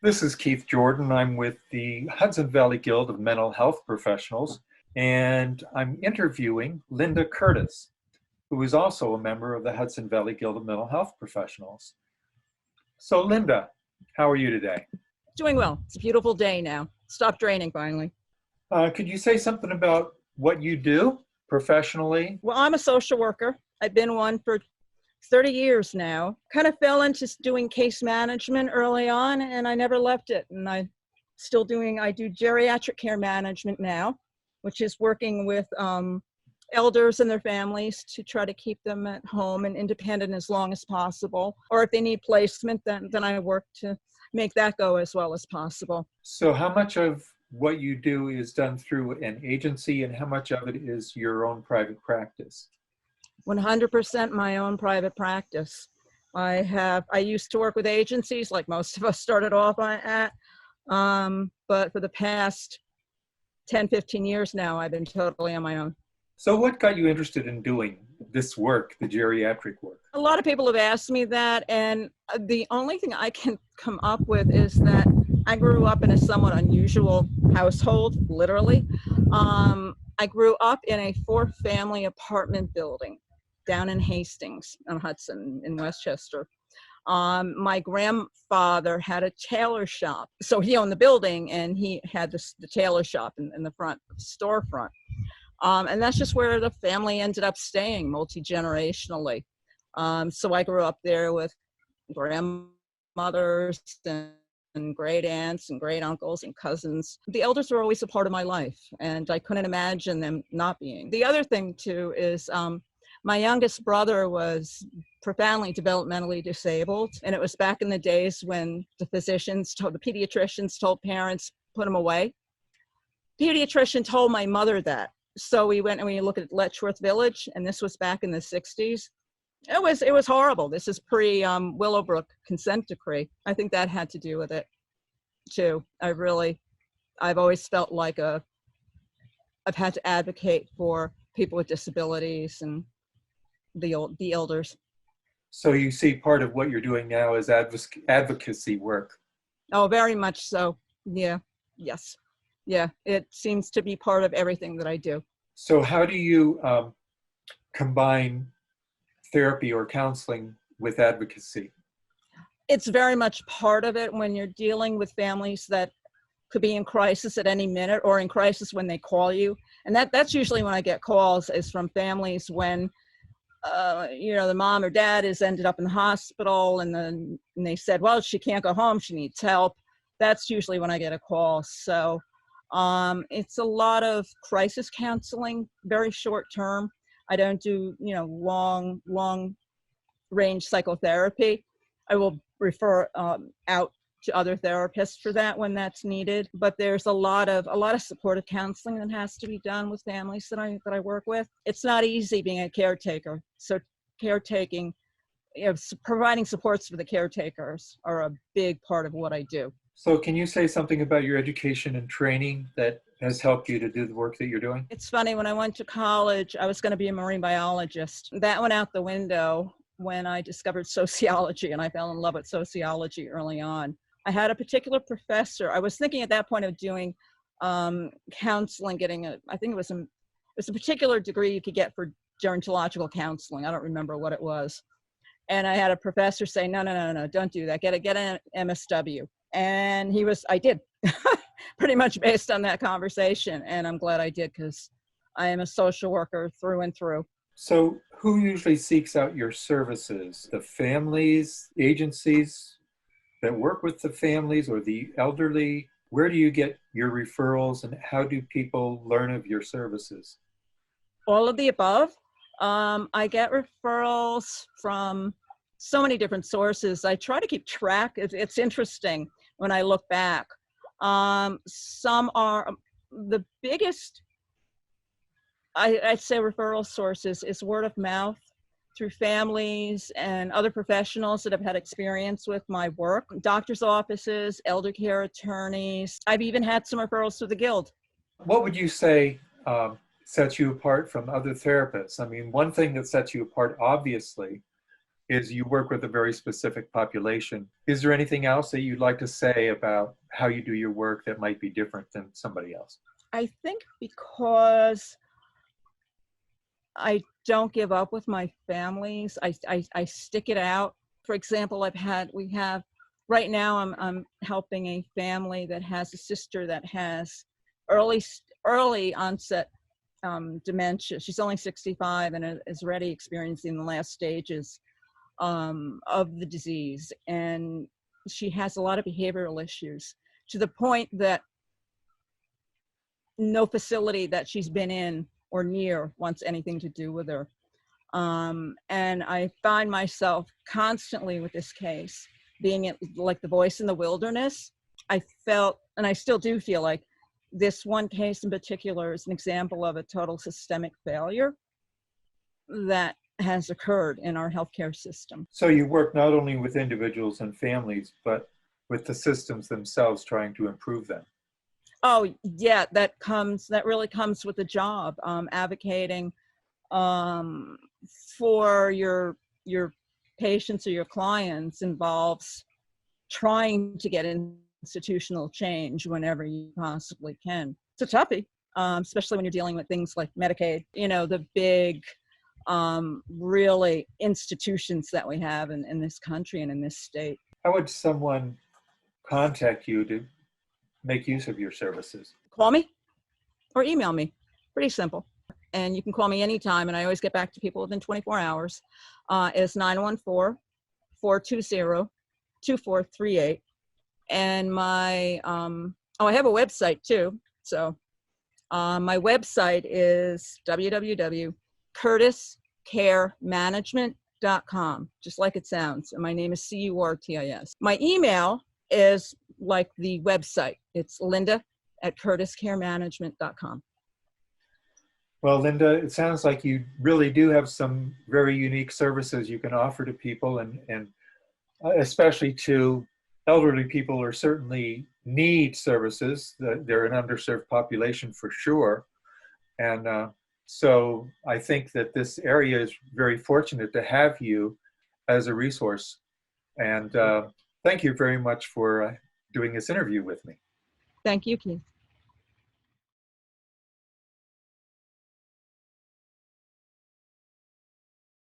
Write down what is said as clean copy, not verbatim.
This is Keith Jordan. I'm with the Hudson Valley Guild of Mental Health Professionals, and I'm interviewing Linda Curtis, who is also a member of the Hudson Valley Guild of Mental Health Professionals. So, Linda, how are you today? Doing well. It's a beautiful day now. Stopped raining finally. Could you say something about what you do professionally? Well, I'm a social worker. I've been one for 30 years now. Kind of fell into doing case management early on, and I never left it. And I do geriatric care management now, which is working with elders and their families to try to keep them at home and independent as long as possible. Or if they need placement, then I work to make that go as well as possible. So, how much of what you do is done through an agency, and how much of it is your own private practice? 100% my own private practice. I used to work with agencies like most of us started off at, but for the past 10, 15 years now, I've been totally on my own. So what got you interested in doing this work, the geriatric work? A lot of people have asked me that, and the only thing I can come up with is that I grew up in a somewhat unusual household, literally. I grew up in a 4-family apartment building down in Hastings on Hudson in Westchester. My grandfather had a tailor shop. So he owned the building and he had the tailor shop in the front, storefront. And that's just where the family ended up staying multi-generationally. So I grew up there with grandmothers and great aunts and great uncles and cousins. The elders were always a part of my life, and I couldn't imagine them not being. The other thing too is my youngest brother was profoundly developmentally disabled, and it was back in the days when the pediatricians told parents, put him away. Pediatrician told my mother that. So we went and we looked at Letchworth Village, and this was back in the 60s. It was horrible. This is pre Willowbrook consent decree. I think that had to do with it too. I've always felt like I've had to advocate for people with disabilities and the elders. So you see part of what you're doing now is advocacy work. Oh, very much so. Yeah. Yes. Yeah. It seems to be part of everything that I do. So how do you combine therapy or counseling with advocacy? It's very much part of it when you're dealing with families that could be in crisis at any minute or in crisis when they call you. And that's usually when I get calls, is from families when the mom or dad has ended up in the hospital and they said, well, she can't go home, she needs help. That's usually when I get a call. So it's a lot of crisis counseling, very short term. I don't do, long range psychotherapy. I will refer out to other therapists for that when that's needed. But there's a lot of supportive counseling that has to be done with families that I work with. It's not easy being a caretaker. So caretaking, providing supports for the caretakers are a big part of what I do. So can you say something about your education and training that has helped you to do the work that you're doing? It's funny, when I went to college, I was going to be a marine biologist. That went out the window when I discovered sociology, and I fell in love with sociology early on. I had a particular professor. I was thinking at that point of doing counseling, I think it was a particular degree you could get for gerontological counseling. I don't remember what it was. And I had a professor say, no, don't do that. Get an MSW. And I did, pretty much based on that conversation. And I'm glad I did, because I am a social worker through and through. So who usually seeks out your services? The families, agencies that work with the families, or the elderly? Where do you get your referrals, and how do people learn of your services? All of the above. I get referrals from so many different sources. I try to keep track. It's interesting when I look back. Some are the biggest, I'd say, referral sources is word of mouth through families and other professionals that have had experience with my work, doctor's offices, elder care attorneys. I've even had some referrals through the Guild. What would you say sets you apart from other therapists? I mean, one thing that sets you apart, obviously, is you work with a very specific population. Is there anything else that you'd like to say about how you do your work that might be different than somebody else? I think because I don't give up with my families, I stick it out. For example, right now I'm helping a family that has a sister that has early onset dementia. She's only 65 and is already experiencing the last stages of the disease. And she has a lot of behavioral issues to the point that no facility that she's been in or near wants anything to do with her. And I find myself constantly with this case being like the voice in the wilderness. I felt, and I still do feel like this one case in particular is an example of a total systemic failure that has occurred in our healthcare system. So you work not only with individuals and families, but with the systems themselves, trying to improve them. Oh yeah, that really comes with the job. Advocating for your patients or your clients involves trying to get institutional change whenever you possibly can. It's a toughie, especially when you're dealing with things like Medicaid, the big really institutions that we have in this country and in this state. How would someone contact you to make use of your services? Call me or email me. Pretty simple. And you can call me anytime, and I always get back to people within 24 hours. It's 914-420-2438. And my, I have a website too. So my website is www.curtiscaremanagement.com, just like it sounds. And my name is Curtis. My email is like the website. It's linda@curtiscaremanagement.com. Well, Linda, it sounds like you really do have some very unique services you can offer to people, and especially to elderly people who certainly need services. They're an underserved population for sure. And so I think that this area is very fortunate to have you as a resource. And thank you very much for doing this interview with me. Thank you, Keith.